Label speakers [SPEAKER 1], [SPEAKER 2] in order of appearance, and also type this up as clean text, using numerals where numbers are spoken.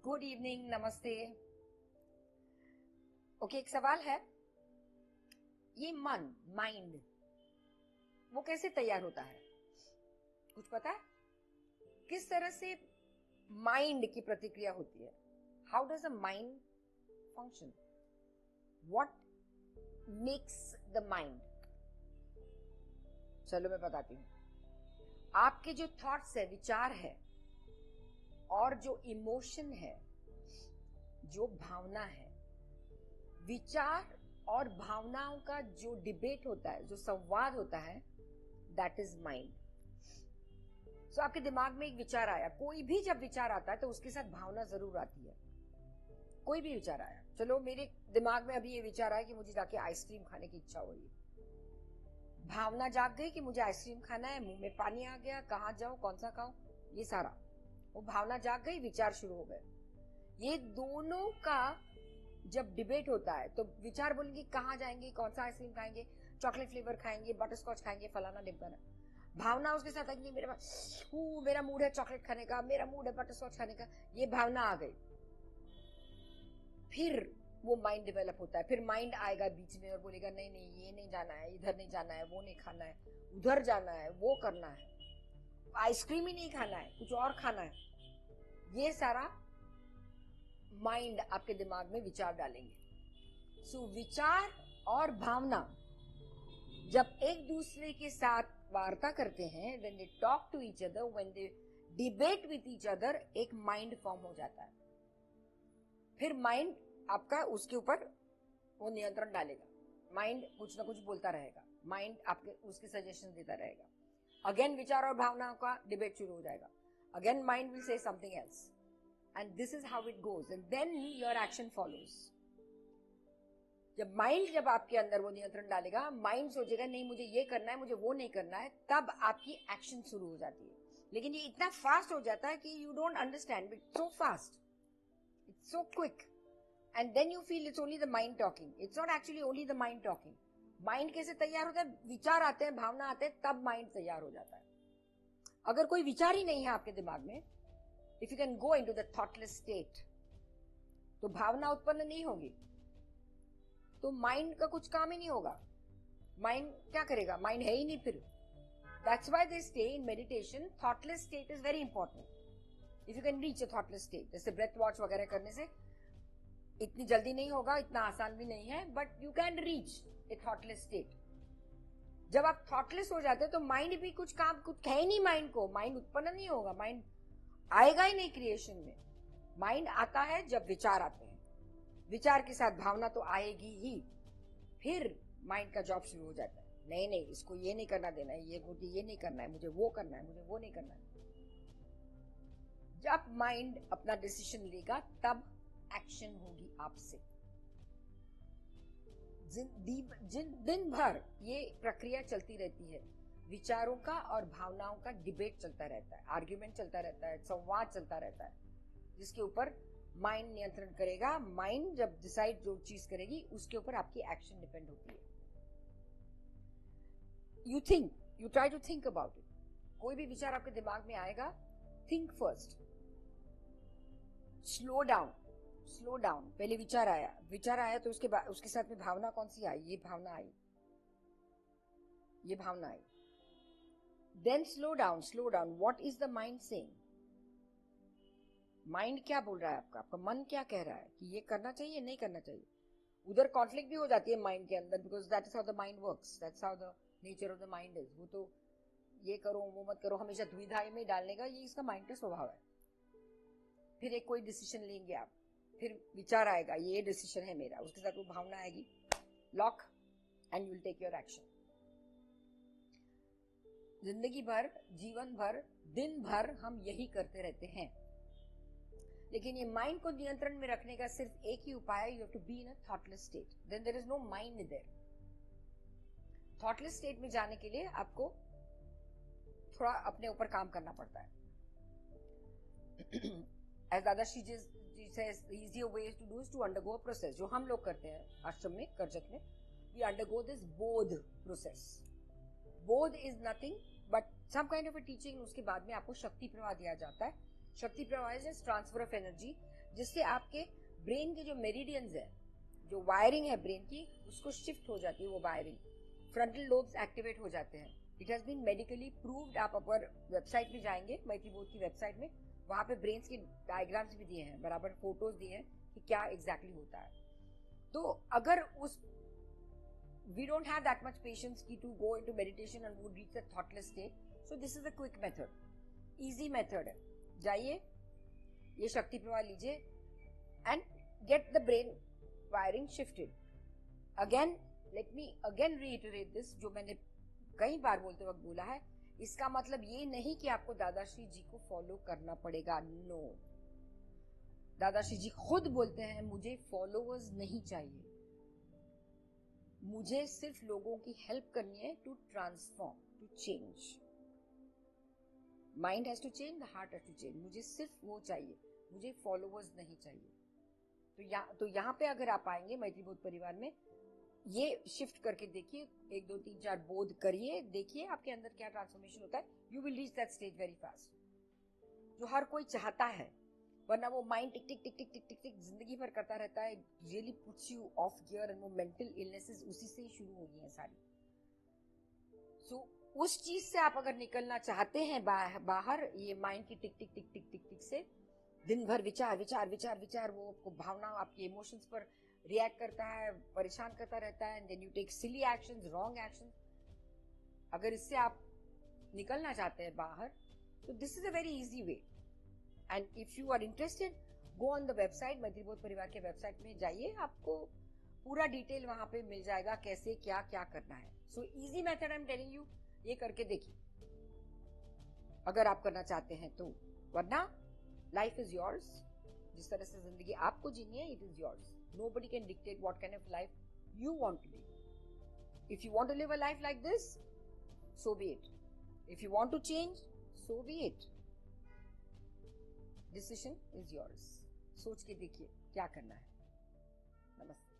[SPEAKER 1] Good evening, नमस्ते। Okay, एक सवाल है। ये मन, माइंड, वो कैसे तैयार होता है? कुछ पता है? किस तरह से माइंड की प्रतिक्रिया होती है? How does a mind function? What makes the mind? चलो मैं बताती हूँ। आपके जो थॉट्स है, विचार है, और जो इमोशन है, जो भावना है, विचार और भावनाओं का जो डिबेट होता है, जो संवाद होता है, दैट इज माइंड। सो आपके दिमाग में एक विचार आया, कोई भी जब विचार आता है तो उसके साथ भावना जरूर आती है। कोई भी विचार आया, चलो मेरे दिमाग में अभी ये विचार आया कि मुझे जाके आइसक्रीम खाने की इच्छा हो रही है। भावना जाग गई कि मुझे आइसक्रीम खाना है, मुंह में पानी आ गया, कहाँ जाऊं, कौन सा खाऊं, ये सारा वो भावना जाग गई, विचार शुरू हो गए। ये दोनों का जब डिबेट होता है तो विचार बोलेंगे कहाँ जाएंगे, कौन सा आइसक्रीम खाएंगे, चॉकलेट फ्लेवर खाएंगे, बटर स्कॉच खाएंगे, फलाना डिब्बाना। भावना उसके साथ नहीं, मेरा मूड है चॉकलेट खाने का, मेरा मूड है बटर स्कॉच खाने का, ये भावना आ गई। फिर वो माइंड डेवलप होता है। फिर माइंड आएगा बीच में और बोलेगा नहीं नहीं, ये नहीं जाना है, इधर नहीं जाना है, वो नहीं खाना है, उधर जाना है, वो करना है, आइसक्रीम ही नहीं खाना है, कुछ और खाना है। ये सारा माइंड आपके दिमाग में विचार डालेंगे। सो विचार और भावना जब एक दूसरे के साथ वार्ता करते हैं, when they talk to each other, when they debate with each other, एक माइंड फॉर्म हो जाता है। फिर माइंड आपका उसके ऊपर वो नियंत्रण डालेगा। माइंड कुछ ना कुछ बोलता रहेगा, माइंड आपके उसके सजेशन देता रहेगा। अगेन विचार और भावना का डिबेट शुरू हो जाएगा। Again mind will say something else, and this is how it goes, and then your action follows. जब आपके अंदर वो नियंत्रण डालेगा, माइंड सोचेगा नहीं मुझे ये करना है, मुझे वो नहीं करना है, तब आपकी एक्शन शुरू हो जाती है। लेकिन ये इतना फास्ट हो जाता है कि you don't understand, it's so fast, it's so quick, and then you feel it's only the mind talking. It's not actually only the mind talking. Mind कैसे तैयार होता है? विचार आते हैं, भावना आते हैं, तब माइंड तैयार हो जाता है। अगर कोई विचार ही नहीं है आपके दिमाग में, if you can go into the thoughtless state, तो भावना उत्पन्न नहीं होगी, तो माइंड का कुछ काम ही नहीं होगा। माइंड क्या करेगा? माइंड है ही नहीं फिर। That's why they say in meditation, thoughtless state is very important. If you can reach a thoughtless state, जैसे ब्रेथ वॉच वगैरह करने से इतनी जल्दी नहीं होगा, इतना आसान भी नहीं है, but you can reach a thoughtless state. जब आप थॉटलेस हो जाते हैं तो माइंड भी कुछ काम, कुछ है ही नहीं माइंड को, माइंड उत्पन्न नहीं होगा, माइंड आएगा ही नहीं क्रिएशन में। माइंड आता है जब विचार आते हैं, विचार के साथ भावना तो आएगी ही। फिर माइंड का जॉब शुरू हो जाता है, नहीं नहीं इसको ये नहीं करना देना है, मुझे ये नहीं करना है, मुझे वो करना है, मुझे वो नहीं करना है। जब माइंड अपना डिसीजन लेगा तब एक्शन होगी आपसे। दिन भर ये प्रक्रिया चलती रहती है, विचारों का और भावनाओं का डिबेट चलता रहता है, आर्ग्यूमेंट चलता रहता है, संवाद चलता रहता है, जिसके ऊपर माइंड नियंत्रण करेगा। माइंड जब डिसाइड जो चीज करेगी उसके ऊपर आपकी एक्शन डिपेंड होती है। You try to think about it. कोई भी विचार आपके दिमाग में आएगा, थिंक फर्स्ट, स्लो डाउन। पहले विचार आया तो उसके साथ में भावना कौन सी आई? ये भावना आई। Then slow down. What is the mind saying? Mind क्या बोल रहा है आपका मन क्या कह रहा है कि ये करना चाहिए, नहीं करना चाहिए। उधर कॉन्फ्लिक्ट भी हो जाती है माइंड के अंदर, because that is how the mind works, that's how the nature of the mind is. वो तो ये करो वो मत करो हमेशा दुविधा में डालने का, ये इसका माइंड का स्वभाव है। फिर एक कोई डिसीजन लेंगे आप, फिर विचार आएगा ये डिसीजन है मेरा, उसके साथ वो भावना आएगी, lock, and you will take your action. जिंदगी भर, जीवन भर, दिन भर हम यही करते रहते हैं। लेकिन ये माइंड को नियंत्रण में रखने का सिर्फ एक ही उपाय है, you have to be in a thoughtless state, then there is no mind there. Thoughtless state में जाने के लिए आपको थोड़ा अपने ऊपर काम करना पड़ता है। As Dadashri ji says, the easier way to do is to undergo a process, जो हम लोग करते हैं आश्रम में, कर्जत में, we undergo this बोध process. बोध is nothing but some kind of a teaching। उसके बाद में आपको शक्ति प्रवाह दिया जाता है शक्ति प्रवाह इज ट्रांसफर ऑफ एनर्जी, जिससे आपके ब्रेन के जो मेरिडियंस है, जो वायरिंग है ब्रेन की, उसको शिफ्ट हो जाती है वो वायरिंग, फ्रंटल लोब्स एक्टिवेट हो जाते हैं। It has been medically proved. आप अपर वेबसाइट पे जाएंगे, मैत्री बोध की वेबसाइट में, वहां पे ब्रेन्स के डायग्राम्स भी दिए हैं, बराबर फोटोज दिए हैं कि क्या एग्जैक्टली होता है। तो अगर उस we don't have that much patience ki to go into meditation and would reach a thoughtless state, so this is a quick method, easy method है। जाइए, ये शक्ति प्रवाह लीजिए and get the brain wiring shifted. Again, let me again reiterate this, जो मैंने कई बार बोलते वक्त बोला है, इसका मतलब ये नहीं कि आपको दादाश्री जी को फॉलो करना पड़ेगा। नो, दादाश्री जी खुद बोलते हैं मुझे फॉलोअर्स नहीं चाहिए, मुझे सिर्फ लोगों की हेल्प करनी है to transform, to change. Mind has to change, the heart has to change. मुझे सिर्फ वो चाहिए, मुझे फॉलोअर्स नहीं चाहिए। तो यहाँ पे अगर आप आएंगे मैत्री बोध परिवार में, ये शिफ्ट करके देखिए, 1 2 3 4 बोध करिए, देखिए आपके अंदर क्या ट्रांसफॉर्मेशन होता है। You will reach that stage very fast, जो हर कोई चाहता है। वरना वो माइंड टिक टिक टिक टिक टिक टिक टिक जिंदगी भर करता रहता है, really puts you of gear, and वो मेंटल इलनेसेस उसी से ही शुरू हो गई हैं सारी। सो उस चीज से आप अगर निकलना चाहते हैं बाहर, ये माइंड की टिक टिक टिक टिक टिक टिक से, दिन भर विचार विचार विचार विचार, वो आपको भावना, आपके इमोशंस पर रिएक्ट करता है, परेशान करता रहता है, and then you take silly actions, wrong actions. अगर इससे आप निकलना चाहते हैं बाहर, तो this is a very easy way. And if you are interested, go on the website, Maitri Bodh परिवार के वेबसाइट में जाइए, आपको पूरा डिटेल वहां पे मिल जाएगा, कैसे क्या क्या करना है। So easy method I am telling you, ये करके देखिए अगर आप करना चाहते हैं तो। वरना लाइफ इज योर्स, जिस तरह से जिंदगी आपको जीनी है, it is yours. Nobody can dictate what kind of life you want to live. If you want to live a life like this, so be it. If you want to change, so be it. Decision is yours. सोच के देखिए क्या करना है। नमस्ते।